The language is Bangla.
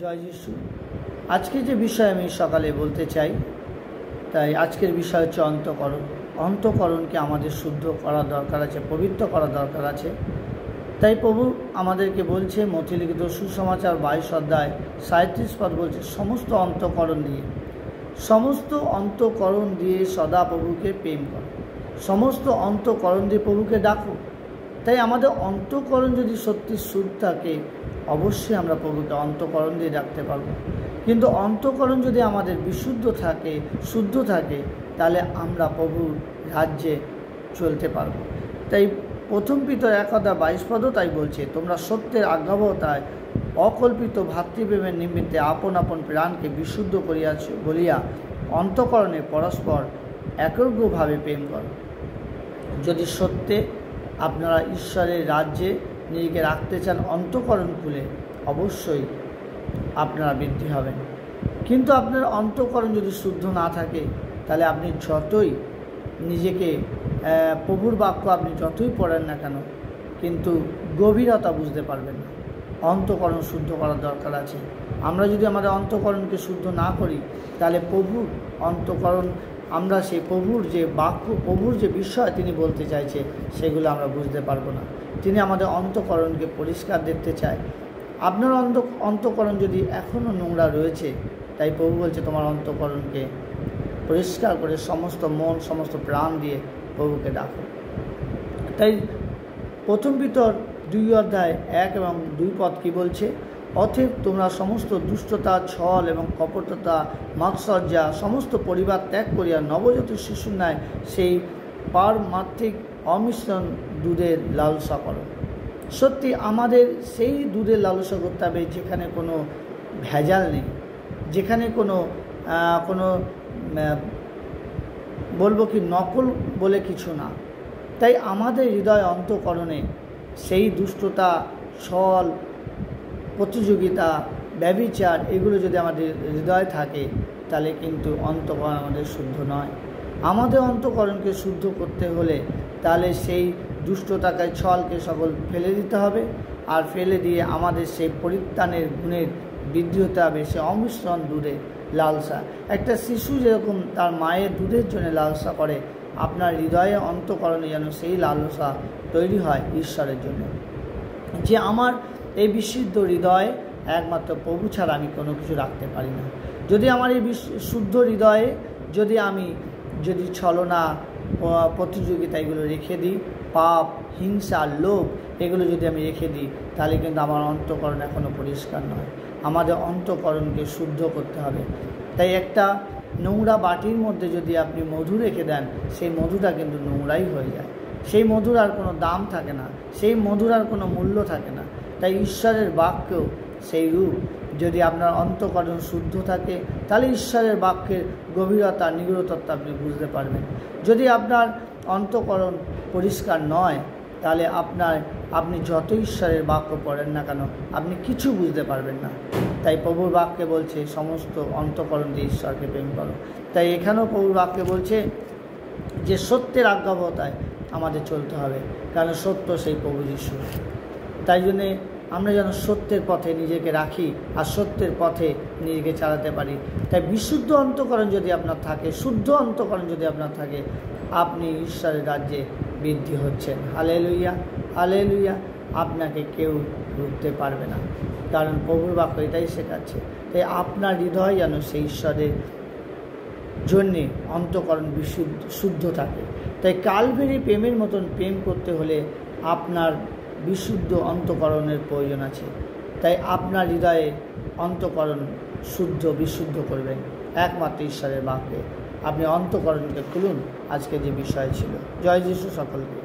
জয় যিশু। আজকে যে বিষয় আমি সকালে বলতে চাই, তাই আজকের বিষয় হচ্ছে অন্তঃকরণ। অন্তঃকরণকে আমাদের শুদ্ধ করা দরকার আছে, পবিত্র করা দরকার আছে। তাই প্রভু আমাদেরকে বলছে, মথি লিখিত সুসমাচার 22 অধ্যায় 37 পদ বলছে, সমস্ত অন্তঃকরণ দিয়ে সদা প্রভুকে প্রেম করো, সমস্ত অন্তঃকরণ দিয়ে প্রভুকে ডাকো। তাই আমাদের অন্তঃকরণ যদি সত্যি শুদ্ধ থাকে, অবশ্যই আমরা প্রভুকে অন্তঃকরণ দিয়ে ডাকতে পারব। কিন্তু অন্তঃকরণ যদি আমাদের বিশুদ্ধ থাকে, শুদ্ধ থাকে, তাহলে আমরা প্রভুর রাজ্যে চলতে পারব। তাই প্রথম পিতর 1 অধ্যায় 22 পদও তাই বলছে, তোমরা সত্যের আজ্ঞাবহতায় অকল্পিত ভাতৃপ্রেমের নিমিত্তে আপন আপন প্রাণকে বিশুদ্ধ করিয়াছ বলিয়া অন্তঃকরণে পরস্পর একগ্রভাবে প্রেম করো। যদি সত্যে আপনারা ঈশ্বরের রাজ্যে নিজেকে রাখতে চান অন্তঃকরণ খুলে, অবশ্যই আপনারা বৃদ্ধি হবেন। কিন্তু আপনার অন্তঃকরণ যদি শুদ্ধ না থাকে, তাহলে আপনি যতই নিজেকে প্রভুর বাক্য আপনি যতই পড়েন না কেন, কিন্তু গভীরতা বুঝতে পারবেন না। অন্তঃকরণ শুদ্ধ করার দরকার আছে। আমরা যদি আমাদের অন্তঃকরণকে শুদ্ধ না করি, তাহলে প্রভুর অন্তঃকরণ, আমরা সেই প্রভুর যে বাক্য, প্রভুর যে বিষয় তিনি বলতে চাইছে, সেগুলো আমরা বুঝতে পারবো না। তিনি আমাদের অন্তঃকরণকে পরিষ্কার দেখতে চায়। আপনার অন্তঃকরণ যদি এখনও নোংরা রয়েছে, তাই প্রভু বলছে তোমার অন্তঃকরণকে পরিষ্কার করে সমস্ত মন, সমস্ত প্রাণ দিয়ে প্রভুকে ডাকো। তাই প্রথম পিতর 2 অধ্যায় 1 এবং 2 পদ কি বলছে, অতএব তোমরা সমস্ত দুষ্টতা, ছল এবং কপটতা, মাৎসর্যা সমস্ত পরিবার ত্যাগ করিয়া নবজাত শিশুর ন্যায় সেই পারমার্থিক অমিশ্রণ দুধের লালসা করো। সত্যি আমাদের সেই দুধের লালসা করতে হবে যেখানে কোনো ভেজাল নেই, যেখানে কোনো বলবো কি নকল বলে কিছু না। তাই আমাদের হৃদয় অন্তঃকরণে সেই দুষ্টতা, ছল, প্রতিযোগিতা, ব্যভিচার এগুলো যদি আমাদের হৃদয়ে থাকে, তাহলে কিন্তু অন্তঃকরণ আমাদের শুদ্ধ নয়। আমাদের অন্তঃকরণকে শুদ্ধ করতে হলে তাহলে সেই দুষ্টতাকে, ছলকে সকল ফেলে দিতে হবে। আর ফেলে দিয়ে আমাদের সেই পরিত্রাণের গুণের বৃদ্ধি হতে হবে, সে অমিশ্রণ দুধে লালসা। একটা শিশু যেরকম তার মায়ের দুধের জন্য লালসা করে, আপনার হৃদয়ে অন্তঃকরণে যেন সেই লালসা তৈরি হয় ঈশ্বরের জন্য, যে আমার এই বিশুদ্ধ হৃদয়ে একমাত্র প্রভু ছাড়া আমি কোনো কিছু রাখতে পারি না। যদি আমার এই শুদ্ধ হৃদয়ে যদি ছলনা, প্রতিযোগিতা এগুলো রেখে দিই, পাপ, হিংসা, লোভ এগুলো যদি আমি রেখে দিই, তাহলে কিন্তু আমার অন্তঃকরণ এখনও পরিষ্কার নয়। আমাদের অন্তঃকরণকে শুদ্ধ করতে হবে। তাই একটা নোংরা বাটির মধ্যে যদি আপনি মধু রেখে দেন, সেই মধুটা কিন্তু নোংরাই হয়ে যায়, সেই মধুর আর কোনো দাম থাকে না, সেই মধুর আর কোনো মূল্য থাকে না। তাই ঈশ্বরের বাক্যেও সেই রূপ। যদি আপনার অন্তঃকরণ শুদ্ধ থাকে, তাহলে ঈশ্বরের বাক্যের গভীরতা, নিগূঢ়তা আপনি বুঝতে পারবেন। যদি আপনার অন্তঃকরণ পরিষ্কার নয়, তাহলে আপনি যত ঈশ্বরের বাক্য পড়েন না কেন, আপনি কিছু বুঝতে পারবেন না। তাই প্রভুর বাক্যে বলছে সমস্ত অন্তঃকরণ দিয়ে ঈশ্বরকে প্রেম করো। তাই এখানেও প্রভুর বাক্যে বলছে যে সত্যের আজ্ঞাবহতায় আমাদের চলতে হবে, কারণ সত্য সেই প্রভু যিশু। তাই জন্যে আমরা যেন সত্যের পথে নিজেকে রাখি আর সত্যের পথে নিজেকে চালাতে পারি। তাই বিশুদ্ধ অন্তঃকরণ যদি আপনার থাকে, শুদ্ধ অন্তঃকরণ যদি আপনার থাকে, আপনি ঈশ্বরের রাজ্যে বৃদ্ধি হচ্ছেন। Hallelujah, hallelujah. আপনাকে কেউ রুখতে পারবে না, কারণ প্রভুর বাক্য এটাই শেখাচ্ছে। তাই আপনার হৃদয় যেন সেই ঈশ্বরের জন্যে অন্তঃকরণ শুদ্ধ থাকে। তাই কালভেরি প্রেমের মতন প্রেম করতে হলে আপনার বিশুদ্ধ অন্তঃকরণের প্রয়োজন আছে। তাই আপনার হৃদয়ে অন্তঃকরণ বিশুদ্ধ করবেন একমাত্র ঈশ্বরের বাক্যে। আপনি অন্তঃকরণকে খুলুন। আজকে যে বিষয় ছিল। জয় যিশু সকলকে।